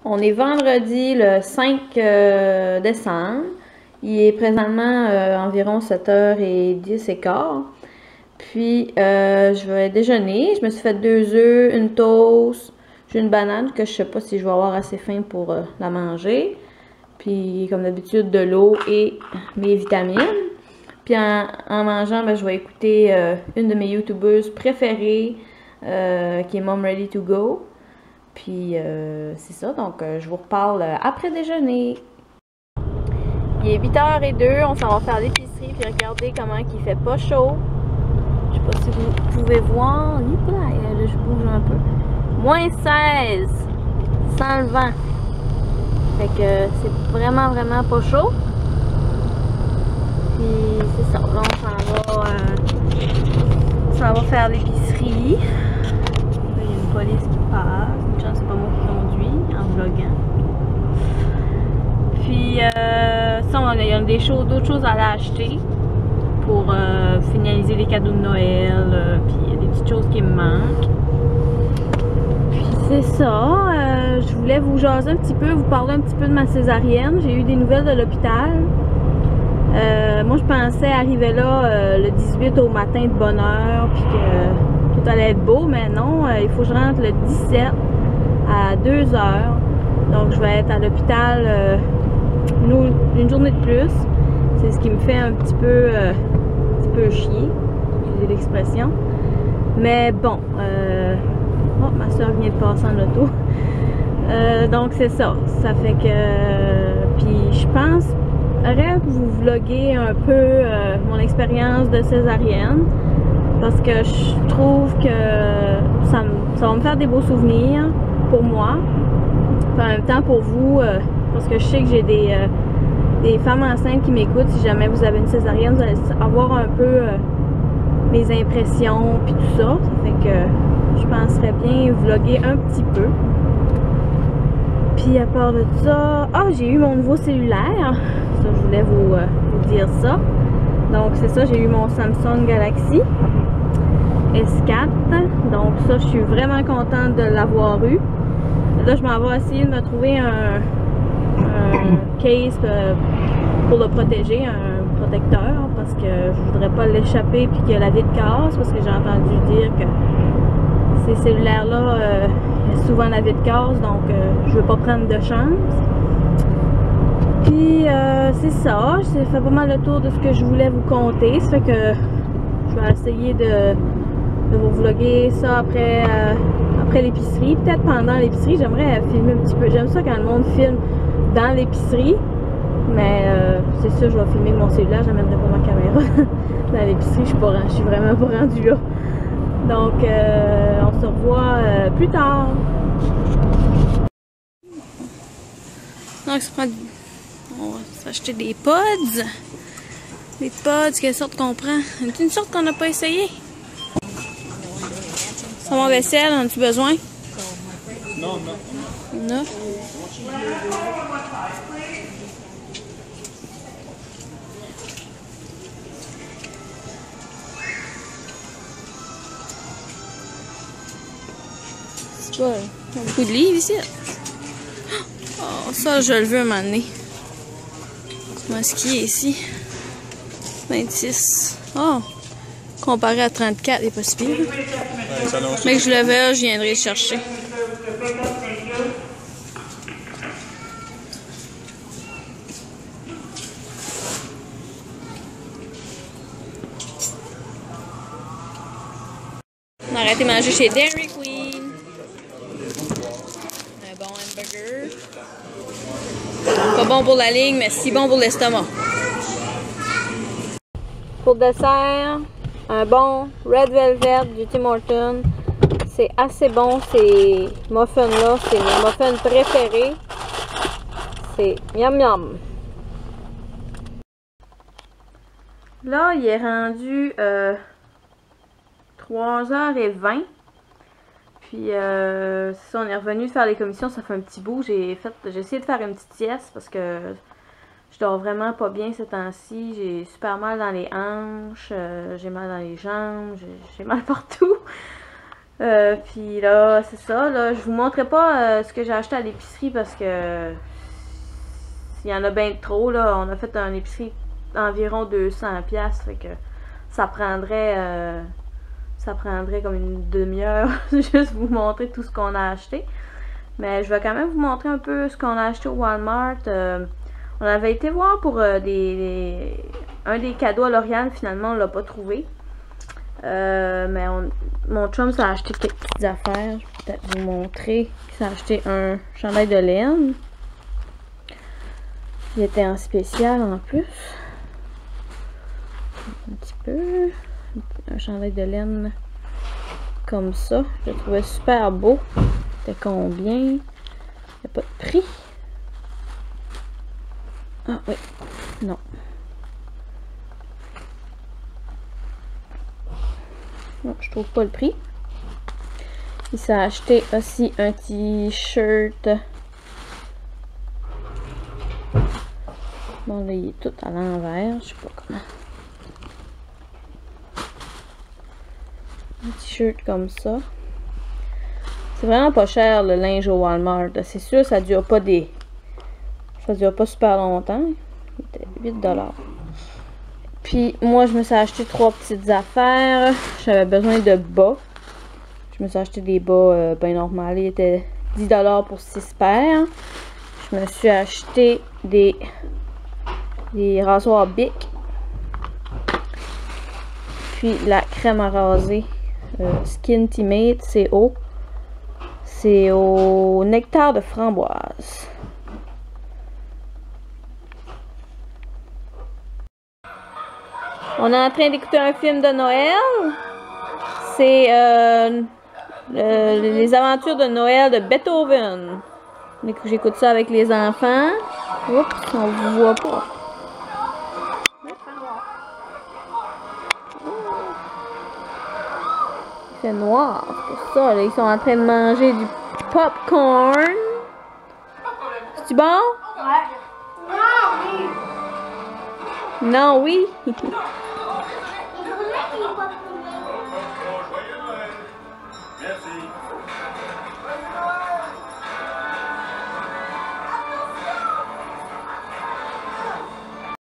On est vendredi le 5 décembre. Il est présentement environ 7h10. Puis je vais déjeuner. Je me suis fait 2 œufs, une toast, j'ai une banane que je sais pas si je vais avoir assez faim pour la manger. Puis comme d'habitude de l'eau et mes vitamines. Puis en mangeant, ben, je vais écouter une de mes youtubeuses préférées qui est Mom Ready to Go. Puis c'est ça, donc je vous reparle après déjeuner. Il est 8h02, on s'en va faire l'épicerie, puis regardez comment il fait pas chaud. Je sais pas si vous pouvez voir. Là, je bouge un peu. -16, sans le vent. Fait que c'est vraiment pas chaud. Puis c'est ça, là on s'en va faire l'épicerie. Il y a une police qui passe. Une chance, c'est pas moi qui conduis en vloguant. Puis ça, il y a d'autres choses à aller acheter pour finaliser les cadeaux de Noël. Puis il y a des petites choses qui me manquent. Puis c'est ça. Je voulais vous jaser un petit peu, vous parler un petit peu de ma césarienne. J'ai eu des nouvelles de l'hôpital. Moi, je pensais arriver là le 18 au matin de bonne heure, puis que tout allait être beau, mais non, il faut que je rentre le 17 à 2h. Donc, je vais être à l'hôpital une journée de plus. C'est ce qui me fait un petit peu chier, j'ai l'expression. Mais bon, oh, ma soeur vient de passer en auto. Donc, c'est ça. Ça fait que... puis, je pense... vous vloguer un peu mon expérience de césarienne parce que je trouve que ça va me faire des beaux souvenirs pour moi, puis en même temps pour vous, parce que je sais que j'ai des femmes enceintes qui m'écoutent. Si jamais vous avez une césarienne, vous allez avoir un peu mes impressions puis tout ça. Ça fait que je penserais bien vloguer un petit peu. Puis à part de ça, j'ai eu mon nouveau cellulaire. Ça, je voulais vous dire ça. Donc c'est ça, j'ai eu mon Samsung Galaxy S4. Donc ça, je suis vraiment contente de l'avoir eu. Là, je m'en vais essayer de me trouver un case pour le protéger, un protecteur, parce que je voudrais pas l'échapper puis que la vitre casse, parce que j'ai entendu dire que ces cellulaires-là, il y a souvent la vitre casse, donc je veux pas prendre de chance. Puis c'est ça, j'ai fait pas mal le tour de ce que je voulais vous conter. Ça fait que je vais essayer de vous vlogger ça après l'épicerie. Peut-être pendant l'épicerie, j'aimerais filmer un petit peu. J'aime ça quand le monde filme dans l'épicerie. Mais c'est ça, je vais filmer mon cellulaire, j'amènerai pas ma caméra dans l'épicerie, je suis vraiment pas rendue là. Donc on se revoit plus tard. Donc on va s'acheter des pods. Des pods, quelle sorte qu'on prend? Une sorte qu'on n'a pas essayé. Savon vaisselle, en as-tu besoin? Non. Non? C'est pas... Il y a beaucoup de livres ici. Oh, ça, je le veux un moment donné. Moi, ce qui est ici. 26. Oh! Comparé à 34, il n'est pas si pire. Mais que je le veux, je viendrai le chercher. On a arrêté de manger chez Dairy Queen. Un bon hamburger. Pas bon pour la ligne, mais si bon pour l'estomac. Pour dessert, un bon Red Velvet du Tim Hortons. C'est assez bon, ces muffins-là. C'est mes muffins préférés. C'est miam miam. Là, il est rendu 3h20. Puis, c'est ça, on est revenu faire les commissions. Ça fait un petit bout. J'ai essayé de faire une petite sieste parce que je dors vraiment pas bien ces temps-ci. J'ai super mal dans les hanches, j'ai mal dans les jambes, j'ai mal partout. Puis là, c'est ça. Là, je vous montrerai pas ce que j'ai acheté à l'épicerie parce que il y en a bien trop. Là. On a fait une épicerie environ 200$. Fait que ça prendrait comme une demi-heure juste vous montrer tout ce qu'on a acheté. Mais je vais quand même vous montrer un peu ce qu'on a acheté au Walmart. On avait été voir pour un des cadeaux à Lauriane. Finalement, on l'a pas trouvé. Mais mon chum s'est acheté quelques petites affaires. Je vais peut-être vous montrer. Il s'est acheté un chandail de laine. Il était en spécial en plus. Un petit peu. Un chandail de laine comme ça. Je le trouvais super beau. C'était combien? Il n'y a pas de prix. Ah oui. Non. Non, je trouve pas le prix. Il s'est acheté aussi un t-shirt. Bon, là, il est tout à l'envers. Je sais pas comment. Un t-shirt comme ça. C'est vraiment pas cher le linge au Walmart. C'est sûr, ça dure pas super longtemps. Il était 8$. Puis moi, je me suis acheté 3 petites affaires. J'avais besoin de bas. Je me suis acheté des bas bien normaux. Il était 10$ pour 6 paires. Je me suis acheté des rasoirs Bic. Puis la crème à raser Skintimate, c'est au nectar de framboise. On est en train d'écouter un film de Noël. C'est les aventures de Noël de Beethoven. J'écoute ça avec les enfants. Oups, on vous voit pas. Il fait noir, c'est pour ça. Là, ils sont en train de manger du popcorn. C'est-tu bon? Ouais. Non, oui. Non, oui.